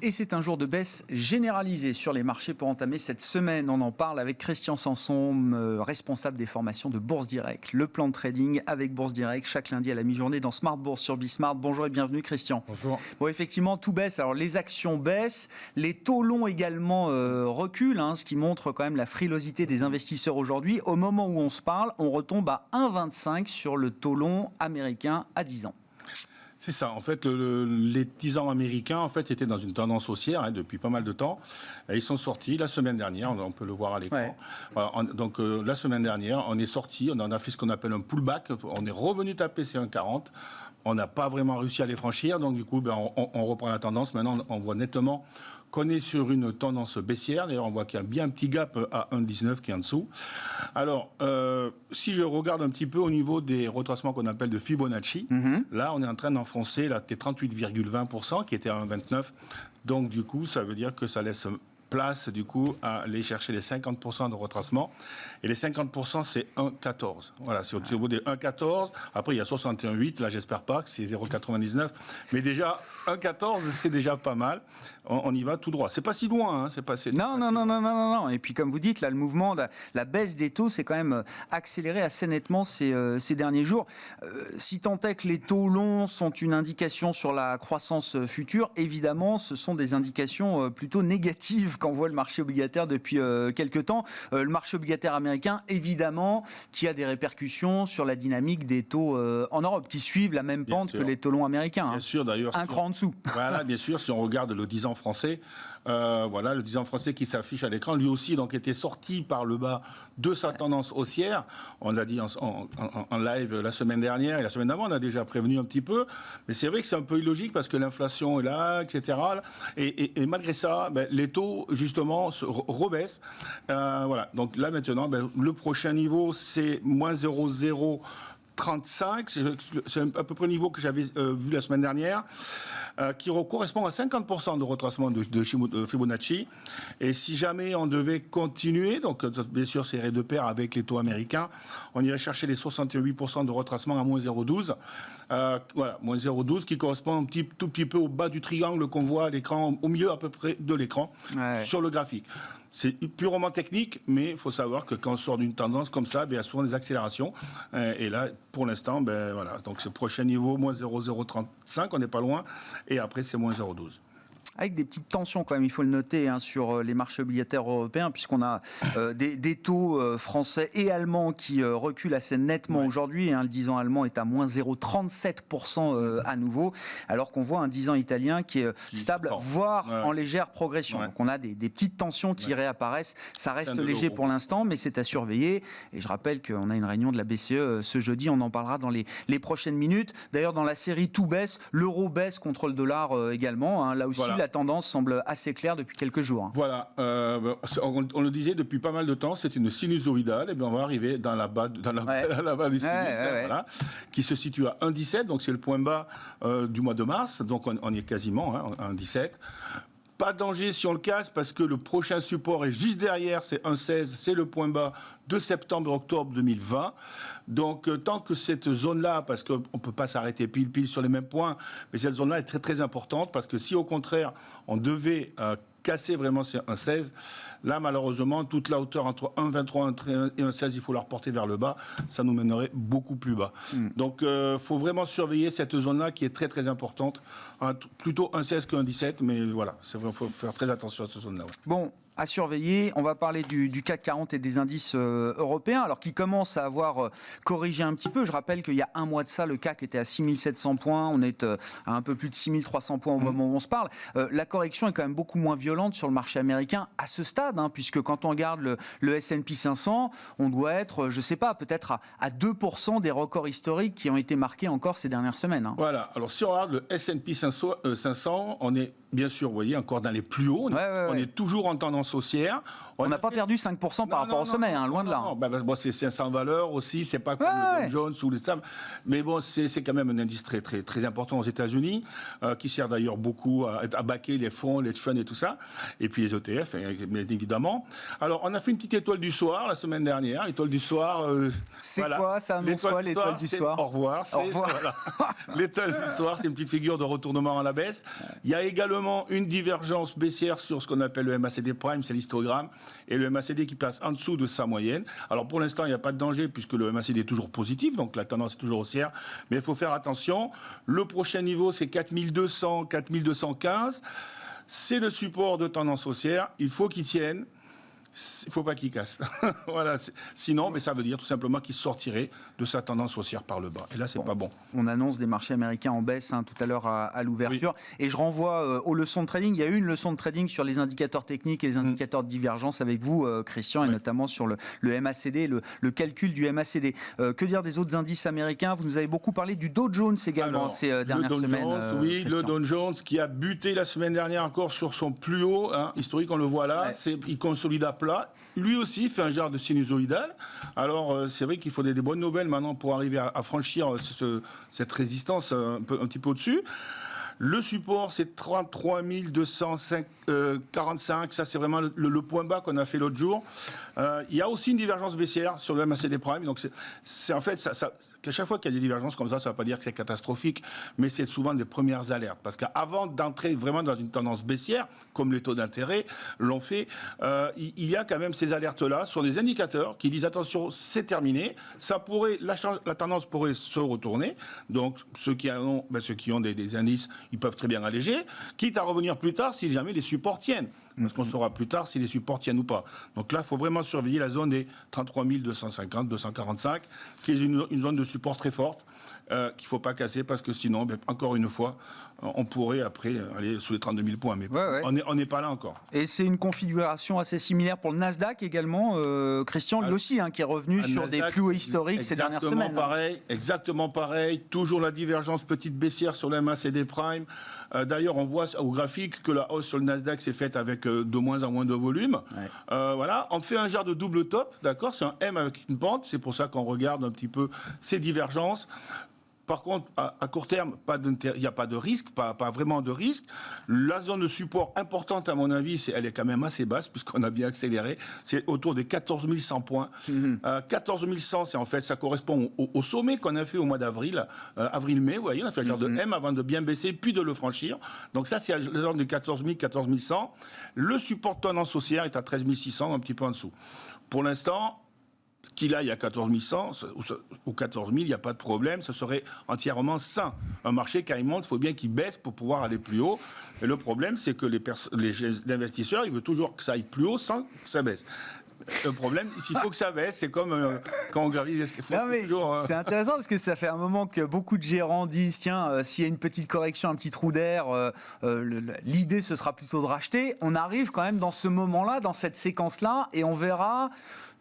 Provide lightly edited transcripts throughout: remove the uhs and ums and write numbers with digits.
Et c'est un jour de baisse généralisée sur les marchés pour entamer cette semaine. On en parle avec Christian Sanson, responsable des formations de Bourse Direct. Le plan de trading avec Bourse Direct chaque lundi à la mi-journée dans Smart Bourse sur Bismart. Bonjour et bienvenue Christian. Bonjour. Bon, effectivement, tout baisse. Alors les actions baissent, les taux longs également reculent, ce qui montre quand même la frilosité des investisseurs aujourd'hui. Au moment où on se parle, on retombe à 1,25 sur le taux long américain à 10 ans. C'est ça. En fait, les 10 ans américains en fait, étaient dans une tendance haussière depuis pas mal de temps. Et ils sont sortis la semaine dernière, on peut le voir à l'écran. Ouais. Voilà, donc, la semaine dernière, on est sorti, on en a fait ce qu'on appelle un pullback. On est revenu taper ces 1,40. On n'a pas vraiment réussi à les franchir. Donc, du coup, on reprend la tendance. Maintenant, on voit nettement qu'on est sur une tendance baissière. D'ailleurs, on voit qu'il y a bien un petit gap à 1,19 qui est en dessous. Alors, si je regarde un petit peu au niveau des retracements qu'on appelle de Fibonacci, là, on est en train d'enfoncer là, des 38,20% qui était à 1,29. Donc, du coup, ça veut dire que ça laisse place, du coup, à aller chercher les 50% de retracement. Et les 50%, c'est 1,14. Voilà, c'est au niveau des 1,14. Après, il y a 61,8. Là, j'espère pas que c'est 0,99. Mais déjà, 1,14, c'est déjà pas mal. On y va tout droit. C'est pas si loin, c'est pas... Non. Et puis, comme vous dites, là, le mouvement, la baisse des taux, c'est quand même accéléré assez nettement ces derniers jours. Si tant est que les taux longs sont une indication sur la croissance future, évidemment, ce sont des indications plutôt négatives quand on voit le marché obligataire depuis quelques temps. Le marché obligataire américain, évidemment, qui a des répercussions sur la dynamique des taux en Europe, qui suivent la même pente que les taux longs américains. Bien sûr, d'ailleurs. Un cran en dessous. Voilà, bien sûr, si on regarde le 10 ans français, voilà, le 10 ans français qui s'affiche à l'écran, lui aussi, donc, était sorti par le bas de sa tendance haussière. On l'a dit en live la semaine dernière et la semaine d'avant, on a déjà prévenu un petit peu. Mais c'est vrai que c'est un peu illogique parce que l'inflation est là, etc. Et malgré ça, les taux, justement, se rebaissent. Voilà. Donc là, maintenant, le prochain niveau, c'est moins 0,035, c'est à peu près le niveau que j'avais vu la semaine dernière, qui correspond à 50% de retracement de Fibonacci. Et si jamais on devait continuer, donc bien sûr c'est de pair avec les taux américains, on irait chercher les 68% de retracement à moins 0,12. Voilà, moins 0,12 qui correspond tout petit peu au bas du triangle qu'on voit à l'écran, au milieu à peu près de l'écran, sur le graphique. C'est purement technique, mais il faut savoir que quand on sort d'une tendance comme ça, il y a souvent des accélérations. Et là, pour l'instant, voilà. Donc, ce prochain niveau, moins 0,035, on n'est pas loin. Et après, c'est moins 0,12. Avec des petites tensions quand même, il faut le noter, sur les marchés obligataires européens, puisqu'on a des taux français et allemands qui reculent assez nettement aujourd'hui. Le 10 ans allemand est à moins 0,37% à nouveau, alors qu'on voit un 10 ans italien qui est stable, voire en légère progression. Donc on a des petites tensions qui réapparaissent. Ça reste léger pour l'instant, mais c'est à surveiller. Et je rappelle qu'on a une réunion de la BCE ce jeudi, on en parlera dans les prochaines minutes. D'ailleurs, dans la série tout baisse, l'euro baisse contre le dollar également. Là aussi, la tendance semble assez claire depuis quelques jours. Voilà, on le disait depuis pas mal de temps, c'est une sinusoïdale, et bien on va arriver dans la bas du sinus, voilà, qui se situe à 1,17, donc c'est le point bas du mois de mars, donc on y est quasiment à 1,17. Pas de danger si on le casse parce que le prochain support est juste derrière, c'est 1,16, c'est le point bas de septembre-octobre 2020. Donc tant que cette zone-là, parce qu'on ne peut pas s'arrêter pile sur les mêmes points, mais cette zone-là est très très importante parce que si au contraire on devait casser vraiment ces 1,16, là malheureusement toute la hauteur entre 1,23 et 1,16 il faut la reporter vers le bas, ça nous mènerait beaucoup plus bas. Donc il faut vraiment surveiller cette zone-là qui est très très importante, plutôt 1,16 que 1,17, mais voilà, il faut faire très attention à cette zone-là. Bon, à surveiller, on va parler du CAC 40 et des indices européens, alors qui commencent à avoir corrigé un petit peu. Je rappelle qu'il y a un mois de ça, le CAC était à 6700 points, on est à un peu plus de 6300 points au moment où on se parle. La correction est quand même beaucoup moins violente sur le marché américain à ce stade, puisque quand on regarde le S&P 500, on doit être, je sais pas, peut-être à 2% des records historiques qui ont été marqués encore ces dernières semaines. Voilà, alors si on regarde le S&P 500, on est bien sûr, vous voyez, encore dans les plus hauts, on est toujours en tendance haussière. On n'a pas perdu 5% par rapport au sommet, loin de là. Bon, c'est 500 valeurs aussi, c'est pas comme le Dow Jones ou les stable. Mais bon, c'est quand même un indice très, très, très important aux États-Unis, qui sert d'ailleurs beaucoup à baquer les fonds, les funds et tout ça. Et puis les ETF, bien évidemment. Alors, on a fait une petite étoile du soir la semaine dernière. L'étoile du soir. C'est quoi, ça annonce quoi, l'étoile du soir? Au revoir. L'étoile du soir, c'est une petite figure de retournement à la baisse. Il y a également simplement une divergence baissière sur ce qu'on appelle le MACD Prime, c'est l'histogramme, et le MACD qui passe en dessous de sa moyenne. Alors pour l'instant, il n'y a pas de danger puisque le MACD est toujours positif, donc la tendance est toujours haussière, mais il faut faire attention. Le prochain niveau, c'est 4200, 4215. C'est le support de tendance haussière, il faut qu'il tienne. Il ne faut pas qu'il casse. Voilà. Sinon, mais ça veut dire tout simplement qu'il sortirait de sa tendance haussière par le bas. Et là, c'est pas bon. On annonce des marchés américains en baisse tout à l'heure à l'ouverture. Oui. Et je renvoie aux leçons de trading. Il y a eu une leçon de trading sur les indicateurs techniques et les indicateurs de divergence avec vous, Christian, et notamment sur le MACD, le calcul du MACD. Que dire des autres indices américains? Vous nous avez beaucoup parlé du Dow Jones également ces dernières semaines. Oui, le Dow Jones qui a buté la semaine dernière encore sur son plus haut historique, on le voit là. Ouais. Il consolide à plat. Lui aussi fait un genre de sinusoïdal. Alors, c'est vrai qu'il faut des bonnes nouvelles maintenant pour arriver à franchir cette résistance un petit peu au-dessus. Le support, c'est 33 245. Ça, c'est vraiment le point bas qu'on a fait l'autre jour. Il y a aussi une divergence baissière sur le MACD Prime. Donc, c'est en fait, qu'à chaque fois qu'il y a des divergences comme ça ne va pas dire que c'est catastrophique, mais c'est souvent des premières alertes. Parce qu'avant d'entrer vraiment dans une tendance baissière, comme les taux d'intérêt l'ont fait, il y a quand même ces alertes-là sur des indicateurs qui disent attention, c'est terminé, la tendance pourrait se retourner. Donc, ceux qui ont des indices, ils peuvent très bien alléger, quitte à revenir plus tard si jamais les supports tiennent. Parce qu'on saura plus tard si les supports tiennent ou pas. Donc là, il faut vraiment surveiller la zone des 33 250, 245, qui est une zone de support très forte, qu'il ne faut pas casser, parce que sinon, encore une fois, on pourrait après aller sous les 32 000 points. Mais on n'est pas là encore. Et c'est une configuration assez similaire pour le Nasdaq également, Christian, lui aussi, qui est revenu sur des plus hauts historiques ces dernières semaines. Exactement pareil. Toujours la divergence petite baissière sur le MACD Prime. D'ailleurs, on voit au graphique que la hausse sur le Nasdaq s'est faite avec de moins en moins de volume. Ouais. Voilà. On fait un genre de double top, d'accord? C'est un M avec une pente. C'est pour ça qu'on regarde un petit peu ces divergences. Par contre, à court terme, il n'y a pas de risque, pas vraiment de risque. La zone de support importante, à mon avis, elle est quand même assez basse, puisqu'on a bien accéléré. C'est autour des 14 100 points. 14 100, c'est en fait, ça correspond au sommet qu'on a fait au mois d'avril, avril-mai. Vous voyez, on a fait un genre de M avant de bien baisser, puis de le franchir. Donc ça, c'est la zone de 14 000, 14 100. Le support de tendance haussière est à 13 600, un petit peu en dessous. Pour l'instant, qu'il aille à 14 100 ou 14 000, il n'y a pas de problème, ce serait entièrement sain. Un marché, quand il monte, il faut bien qu'il baisse pour pouvoir aller plus haut. Et le problème, c'est que les investisseurs, ils veulent toujours que ça aille plus haut sans que ça baisse. Le problème, s'il faut que ça baisse, c'est comme quand on gravit les escaliers. C'est intéressant parce que ça fait un moment que beaucoup de gérants disent tiens, s'il y a une petite correction, un petit trou d'air, l'idée ce sera plutôt de racheter. On arrive quand même dans ce moment-là, dans cette séquence-là, et on verra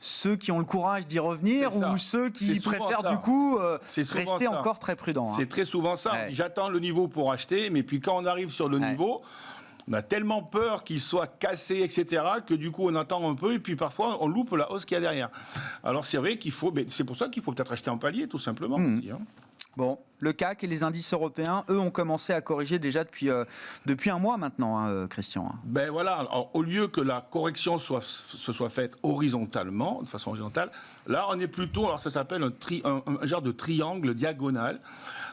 ceux qui ont le courage d'y revenir ou ceux qui préfèrent du coup rester encore très prudents. C'est très souvent ça. Ouais. J'attends le niveau pour acheter, mais puis quand on arrive sur le niveau, on a tellement peur qu'il soit cassé, etc., que du coup on attend un peu et puis parfois on loupe la hausse qu'il y a derrière. Alors c'est vrai qu'il faut, c'est pour ça qu'il faut peut-être acheter en palier tout simplement. Aussi, Bon, le CAC et les indices européens, eux, ont commencé à corriger déjà depuis un mois maintenant, Christian. Ben voilà, alors, au lieu que la correction se soit faite horizontalement, de façon horizontale, là on est plutôt, alors ça s'appelle un genre de triangle diagonal.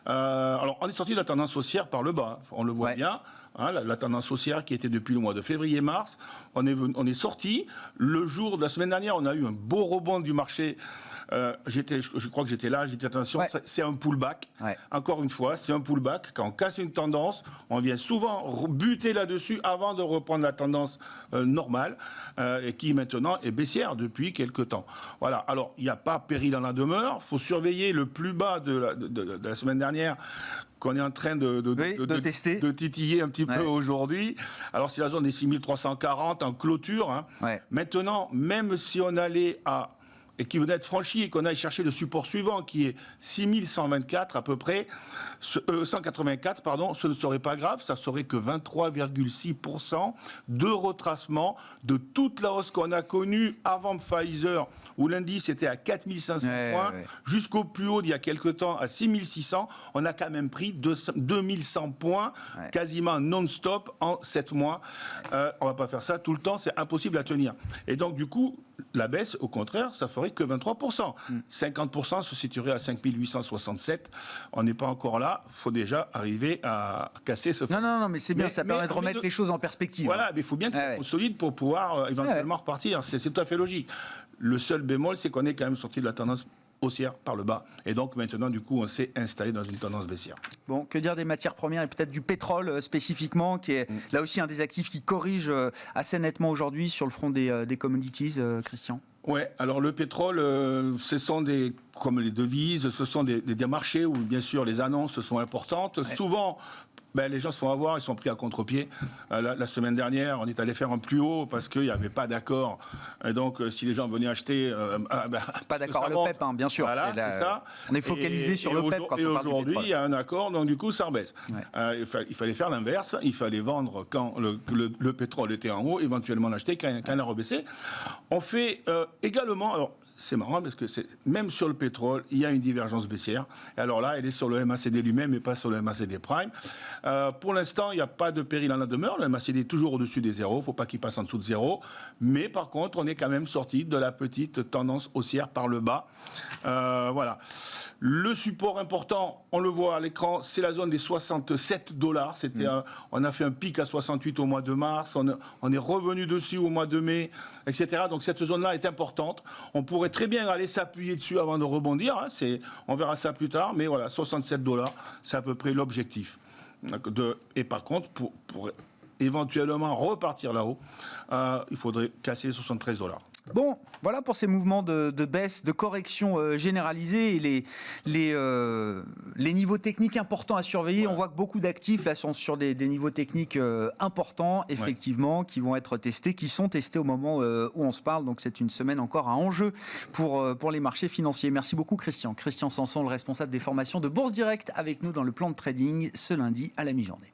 Alors on est sorti de la tendance haussière par le bas, on le voit bien. La tendance haussière qui était depuis le mois de février-mars, on est sorti. Le jour de la semaine dernière, on a eu un beau rebond du marché. Je crois que j'étais là, j'ai dit attention, c'est un pullback. Encore une fois, c'est un pullback. Quand on casse une tendance, on vient souvent buter là-dessus avant de reprendre la tendance normale et qui maintenant est baissière depuis quelques temps. Voilà. Alors, il n'y a pas péril dans la demeure. Il faut surveiller le plus bas de la semaine dernière qu'on est en train de tester, de titiller un petit peu aujourd'hui. Alors, c'est la zone des 6340 en clôture. Maintenant, même si on allait et qui venait d'être franchi et qu'on aille chercher le support suivant qui est 6124 à peu près, 184 pardon, ce ne serait pas grave, ça serait que 23,6% de retracement de toute la hausse qu'on a connue avant Pfizer où l'indice était à 4500 points jusqu'au plus haut d'il y a quelques temps à 6600, on a quand même pris 2100 points quasiment non-stop en 7 mois. On ne va pas faire ça tout le temps, c'est impossible à tenir. Et donc du coup, la baisse, au contraire, ça ferait que 23%. 50% se situerait à 5 867. On n'est pas encore là. Il faut déjà arriver à casser ce... Non, mais c'est bien, ça permet de remettre les choses en perspective. Voilà, mais il faut bien que ça soit solide pour pouvoir éventuellement repartir. C'est tout à fait logique. Le seul bémol, c'est qu'on est quand même sorti de la tendance haussière par le bas. Et donc maintenant, du coup, on s'est installé dans une tendance baissière. Bon, que dire des matières premières et peut-être du pétrole spécifiquement, qui est là aussi un des actifs qui corrige assez nettement aujourd'hui sur le front des commodities, Christian? Ouais, alors le pétrole, ce sont des, comme les devises, ce sont des marchés où bien sûr les annonces sont importantes. Ouais. Souvent, les gens se font avoir, ils sont pris à contre-pied. La semaine dernière, on est allé faire un plus haut parce qu'il n'y avait pas d'accord. Et donc, si les gens venaient acheter... pas d'accord à l'OPEP, hein, bien sûr. Voilà, c'est ça. On est focalisé sur l'OPEP quand on parle du pétrole. Et aujourd'hui, il y a un accord, donc du coup, ça rebaisse. Ouais. Il fallait faire l'inverse. Il fallait vendre quand le pétrole était en haut, éventuellement l'acheter quand il a rebaissé. On fait également... Alors, c'est marrant parce que même sur le pétrole, il y a une divergence baissière. Et alors là, elle est sur le MACD lui-même et pas sur le MACD Prime. Pour l'instant, il n'y a pas de péril en la demeure. Le MACD est toujours au-dessus des zéros. Il ne faut pas qu'il passe en dessous de zéro. Mais par contre, on est quand même sorti de la petite tendance haussière par le bas. Voilà. Le support important, on le voit à l'écran, c'est la zone des $67. On a fait un pic à 68 au mois de mars. On est revenu dessus au mois de mai, etc. Donc cette zone-là est importante. On pourrait très bien aller s'appuyer dessus avant de rebondir. On verra ça plus tard. Mais voilà, $67, c'est à peu près l'objectif. Et par contre, pour éventuellement repartir là-haut, il faudrait casser $73. Bon, voilà pour ces mouvements de baisse, de correction généralisée et les niveaux techniques importants à surveiller. Ouais. On voit que beaucoup d'actifs là sont sur des niveaux techniques importants, effectivement, qui vont être testés, qui sont testés au moment où on se parle. Donc c'est une semaine encore à enjeu pour les marchés financiers. Merci beaucoup Christian. Christian Sanson, le responsable des formations de Bourse Direct, avec nous dans le plan de trading ce lundi à la mi-journée.